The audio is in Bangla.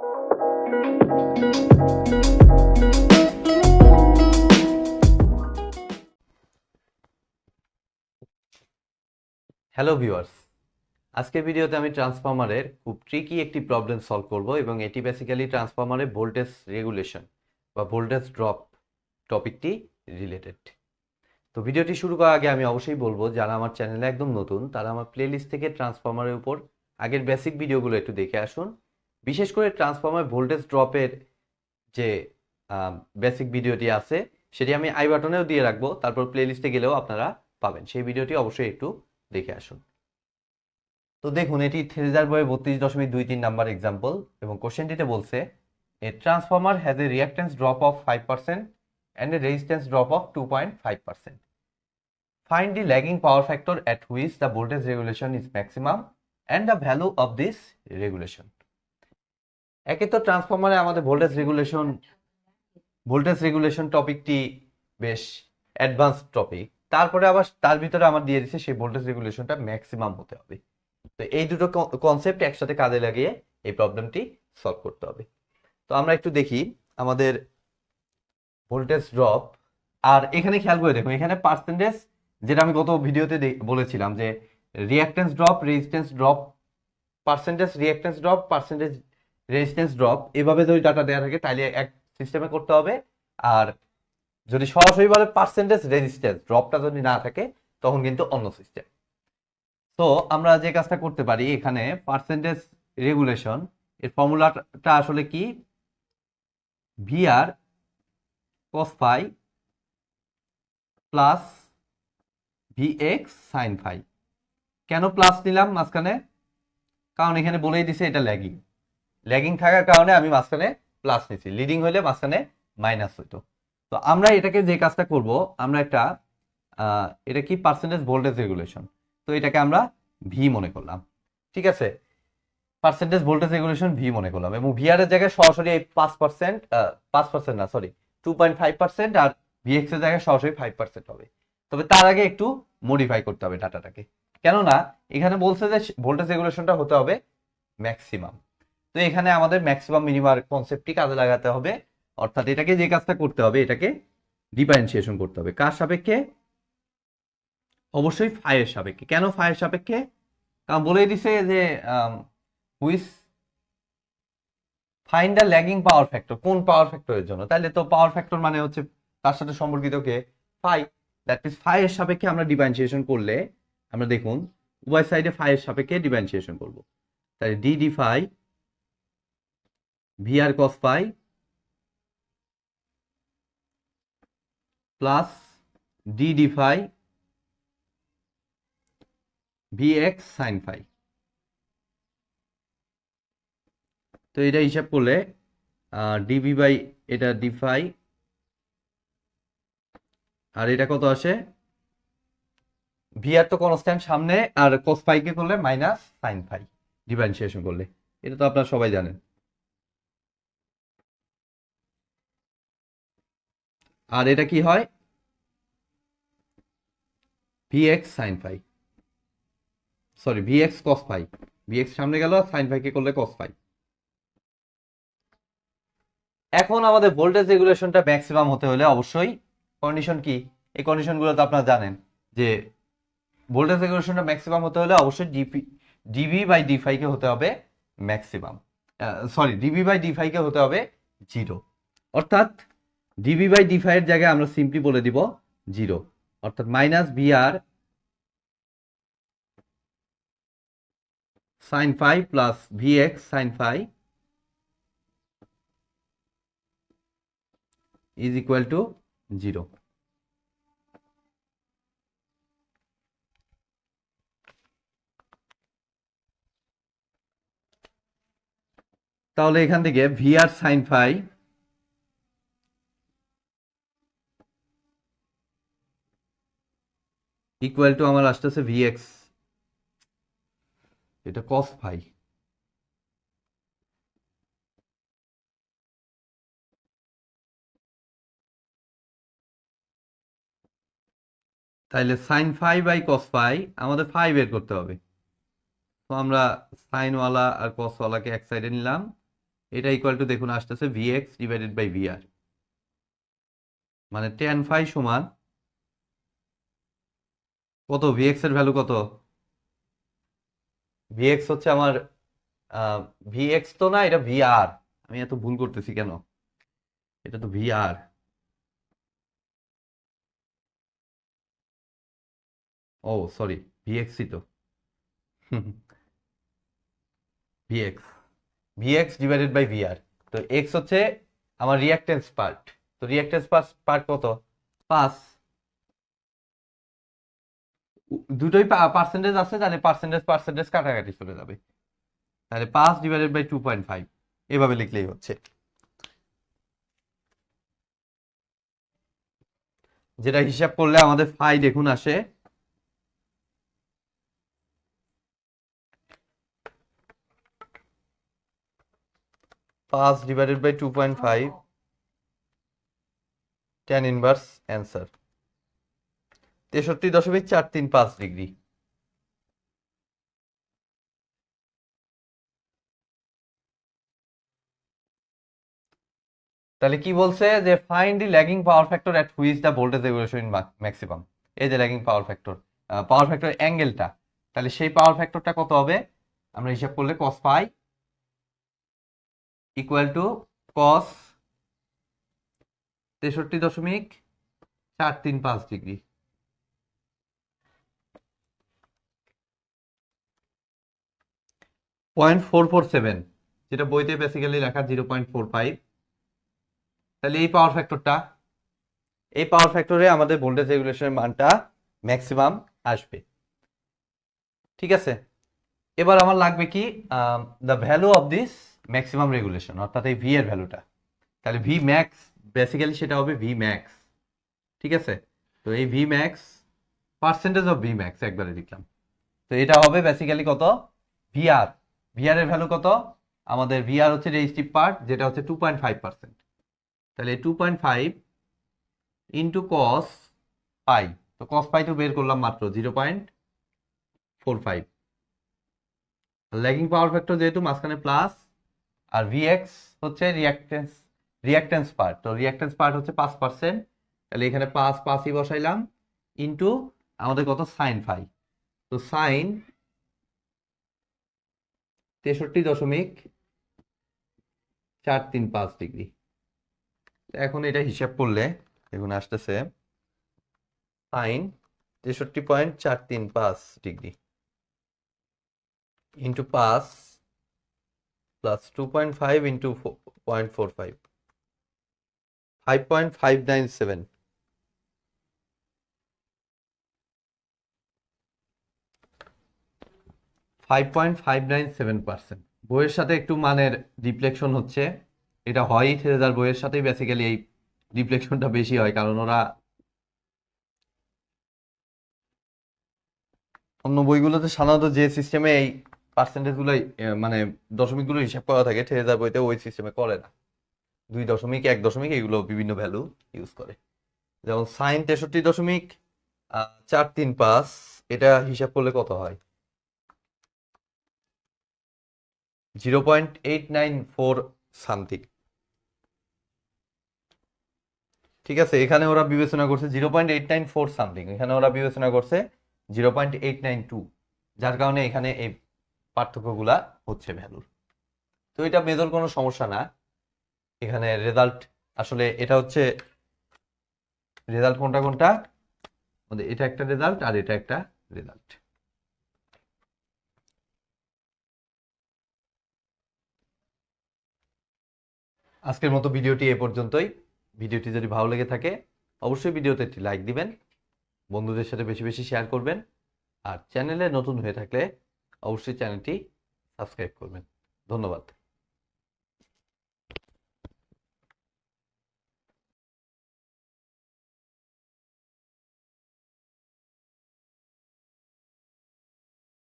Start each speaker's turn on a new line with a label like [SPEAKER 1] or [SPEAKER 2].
[SPEAKER 1] হ্যালো ভিউয়ার্স, আজকের ভিডিওতে আমি ট্রান্সফরমারের খুব ট্রিকি একটি প্রবলেম সলভ করব এবং এটি বেসিক্যালি ট্রান্সফরমারের ভোল্টেজ রেগুলেশন বা ভোল্টেজ ড্রপ টপিকটি রিলেটেড। তো ভিডিওটি শুরু করার আগে আমি অবশ্যই বলবো, যারা আমার চ্যানেলে একদম নতুন তারা আমার প্লেলিস্ট থেকে ট্রান্সফরমারের উপর আগের বেসিক ভিডিওগুলো একটু দেখে আসুন। বিশেষ করে ট্রান্সফরমার ভোল্টেজ ড্রপের যে বেসিক ভিডিওটি আছে সেটি আমি আই বাটনেও দিয়ে রাখবো, তারপর প্লেলিস্টে গেলেও আপনারা পাবেন। সেই ভিডিওটি অবশ্যই একটু দেখে আসুন। তো দেখুন, এটি থেরেজার বইয়ের 32.23 নাম্বার এক্সাম্পল এবং কোশ্চেনটিতে বলছে a transformer has a reactance drop of 5% and a resistance drop of 2.5%. Find the lagging power factor at which the voltage regulation is maximum and the value of this regulation. একে তো ট্রান্সফরমারে আমাদের ভোল্টেজ রেগুলেশন টপিকটি বেশ অ্যাডভান্স টপিক, তারপরে আবার তার ভিতরে আমার দিয়ে দিচ্ছে সেই ভোল্টেজ রেগুলেশনটা ম্যাক্সিমাম হতে হবে। তো এই দুটো কনসেপ্ট একসাথে কাজে লাগিয়ে এই প্রবলেমটি সলভ করতে হবে। তো আমরা একটু দেখি আমাদের ভোল্টেজ ড্রপ, আর এখানে খেয়াল করে দেখুন, এখানে পার্সেন্টেজ যেটা আমি গত ভিডিওতে বলেছিলাম যে reactance drop, resistance drop, percentage reactance drop, percentage resistance drop, এভাবে যদি ডাটা দেওয়া থাকে তাহলে এক সিস্টেমে করতে হবে। আর যদি সরাসরি বলে পার্সেন্টেজ রেজিস্ট্যান্স ড্রপটা যদি না থাকে তখন কিন্তু অন্য সিস্টেম। তো আমরা যে কাজটা করতে পারি, এখানে পার্সেন্টেজ রেগুলেশন এর ফর্মুলাটা আসলে কি, VR cos phi plus VX sine phi. কেন প্লাস নিলাম মাঝখানে? কারণ এখানে বলেই দিছে এটা ল্যাগিং থাকার কারণে আমি মাঝখানে প্লাস নিছি, লিডিং হইলে মাঝখানে মাইনাস হইতো। তো আমরা এটাকে যে কাজটা করব, আমরা এটা কি পার্সেন্টেজ ভোল্টেজ রেগুলেশন, তো এটাকে আমরা ভি মনে করলাম, ঠিক আছে? পার্সেন্টেজ ভোল্টেজ রেগুলেশন ভি মনে করলাম এবং ভিআর এর জায়গায় সরাসরি 5% না সরি 2.5% আর ভিএক্স এর জায়গায় সরাসরি 5% হবে। তবে তার আগে একটু মডিফাই করতে হবে ডাটাটাকে, কেননা এখানে বলছে যে ভোল্টেজ রেগুলেশনটা হতে হবে ম্যাক্সিমাম। তো এখানে আমাদের ম্যাক্সিমাম মিনিমাম কনসেপ্টটি কাজে লাগাতে হবে, অর্থাৎ এটাকে যে কাজটা করতে হবে, এটাকে ডিফারেন্সিয়েশন করতে হবে। কার সাপেক্ষে? অবশ্যই ফাইয়ের সাপেক্ষে। কেন ফাইয়ের সাপেক্ষে? কারণ বলেই দিছে যে which find the lagging power factor, কোন পাওয়ার ফ্যাক্টরের জন্য। তাহলে তো পাওয়ার ফ্যাক্টর মানে হচ্ছে তার সাথে সম্পর্কিত কে, ফাই। দ্যাট মিনস ফাই এর সাপেক্ষে আমরা ডিফারেন্সিয়েশন করলে আমরা দেখুন উভয় সাইডে ফাই এর সাপেক্ষে ডিফারেন্সিয়েশন করব। তাহলে d d phi V R cos phi plus d d phi V X sine phi. তো এটা হিসাব করলে ডিভি বাই এটা ডি ফাই আর এটা কত আসে, ভি আর তো কনস্ট্যান্ট সামনে, আর কস ফাই কে করলে মাইনাস সাইন ফাই ডিফারেন্সিয়েশন করলে, এটা তো আপনারা সবাই জানেন। আর এটা কি হয়, V X sine phi, sorry V X cos phi, V X সামনে গেল আর সাইন ফাই কে করলে কস ফাই। এখন আমাদের ভোল্টেজ রেগুলেশনটা ম্যাক্সিমাম হতে হলে অবশ্যই কন্ডিশন কি, এই কন্ডিশনগুলো তো আপনারা জানেন যে ভোল্টেজ রেগুলেশনটা ম্যাক্সিমাম হতে হলে অবশ্যই ডিভি বাই ডি ফাই কে হতে হবে maximum, sorry dv by d phi কে হতে হবে 0, অর্থাৎ ডিভি বাই ডি ফাই এর জায়গায় আমরা সিম্পলি বলে দিব 0, অর্থাৎ minus V R sine phi plus V X sine phi is equal to 0. তাহলে এখান থেকে V R sine phi equal to আমার আসতেছে ভি এক্স, এটা কস ফাই, তাইলে sine phi by cos phi আমাদের ফাই বের করতে হবে। তো আমরা সাইনওয়ালা আর কসওয়ালাকে এক সাইডে নিলাম, এটা ইকুয়াল টু দেখুন আসতেছে Vx ডিভাইডেড বাই Vr, মানে tan phi সমান কত? Vx এর ভ্যালু কত? Vx হচ্ছে আমার Vx তো না, এটা Vr। আমি এত ভুল করতেছি কেন? এটা তো Vr। ও সরি, Vx-ই তো। Vx Vx divided by Vr। তো x হচ্ছে আমার রিঅ্যাকট্যান্স পার্ট। তো রিঅ্যাকট্যান্স পার্ট কত? 5। দুটোই পার্সেন্টেজ আছে, তাহলে পার্সেন্টেজ পার্সেন্টেজ কাটাকাটি চলে যাবে। তাহলে 5 ডিভাইডেড বাই 2.5 এভাবে লিখলেই হচ্ছে। যেটা হিসাব করলে আমাদের ফাই দেখুন আসে 5 divided by 2.5 tan inverse answer 63.435 degree. তাহলে কি বলছে যে find the lagging power factor at which the voltage regulation in maximum. এই যে ল্যাগিং পাওয়ার ফ্যাক্টর অ্যাঙ্গেলটা, তাহলে সেই পাওয়ার ফ্যাক্টরটা কত হবে? আমরা হিসাব করলে cos phi equal to cos 63.435 degree. 0.447, যেটা বইতে বেসিক্যালি লেখা 0.45। তাহলে এই পাওয়ার ফ্যাক্টরে আমাদের ভোল্টেজ রেগুলেশনের মানটা ম্যাক্সিমাম আসবে। ঠিক আছে, এবার আমার লাগবে কি the value of this maximum regulation, অর্থাৎ এই ভি এর ভ্যালুটা। তাহলে ভি ম্যাক্স বেসিক্যালি সেটা হবে ভি ম্যাক্স। ঠিক আছে, তো এই V max percentage of V max একবারে লিখলাম। তো এটা হবে বেসিক্যালি কত? ভিআর। ভিআর এর ভ্যালু কত? আমাদের ভিআর হচ্ছে রেজিস্টিভ পার্ট, যেটা হচ্ছে 2.5%। তাহলে 2.5 ইন্টু কস পাই, তো কস পাই তো বের করলাম মাত্র 0.45। ল্যাগিং পাওয়ার ফ্যাক্টর যেহেতু মাঝখানে প্লাস, আর ভিএক্স হচ্ছে রিঅ্যাক্টেন্স পার্ট, তো রিঅ্যাক্টেন্স পার্ট হচ্ছে 5%। তাহলে এখানে 5ই বসাইলাম ইন্টু আমাদের কত? সাইন ফাই, তো সাইন 63.435 ডিগ্রি। এখন এটা হিসাব করলে দেখুন আসতেছে sine 63.435 degree into 5 plus 2.5 into 0.45, 5.597। বইয়ের সাথে একটু মানের রিফ্লেকশন হচ্ছে, এটা হয়ই থেরেজার বইয়ের সাথেই বেসিক্যালি এই রিফ্লেকশনটা বেশি হয়, কারণ ওরা অন্য বইগুলোতে সাধারণত যে সিস্টেমে এই পার্সেন্টেজগুলো মানে দশমিকগুলো হিসাব করা থাকে, থেরেজার বইতে ওই সিস্টেমে করে না। 2.1 এগুলো বিভিন্ন ভ্যালু ইউজ করে। যেমন সাইন 63.435, এটা হিসাব করলে কত হয়? 0.894 সামথিং। ঠিক আছে, এখানে ওরা বিবেচনা করছে 0.894 সামথিং, এখানে ওরা বিবেচনা করছে 0.892, যার কারণে এখানে এই পার্থক্যগুলা হচ্ছে ভ্যালুর। তো এটা মেজর কোনো সমস্যা না। এখানে রেজাল্ট আসলে এটা হচ্ছে রেজাল্ট কোনটা এটা একটা রেজাল্ট আর এটা একটা রেজাল্ট। আজকের মতো ভিডিওটি এ পর্যন্তই। ভিডিওটি যদি ভালো লেগে থাকে অবশ্যই ভিডিওতে একটি লাইক দিবেন, বন্ধুদের সাথে বেশি বেশি শেয়ার করবেন, আর চ্যানেলে নতুন হয়ে থাকলে অবশ্যই চ্যানেলটি সাবস্ক্রাইব করবেন। ধন্যবাদ।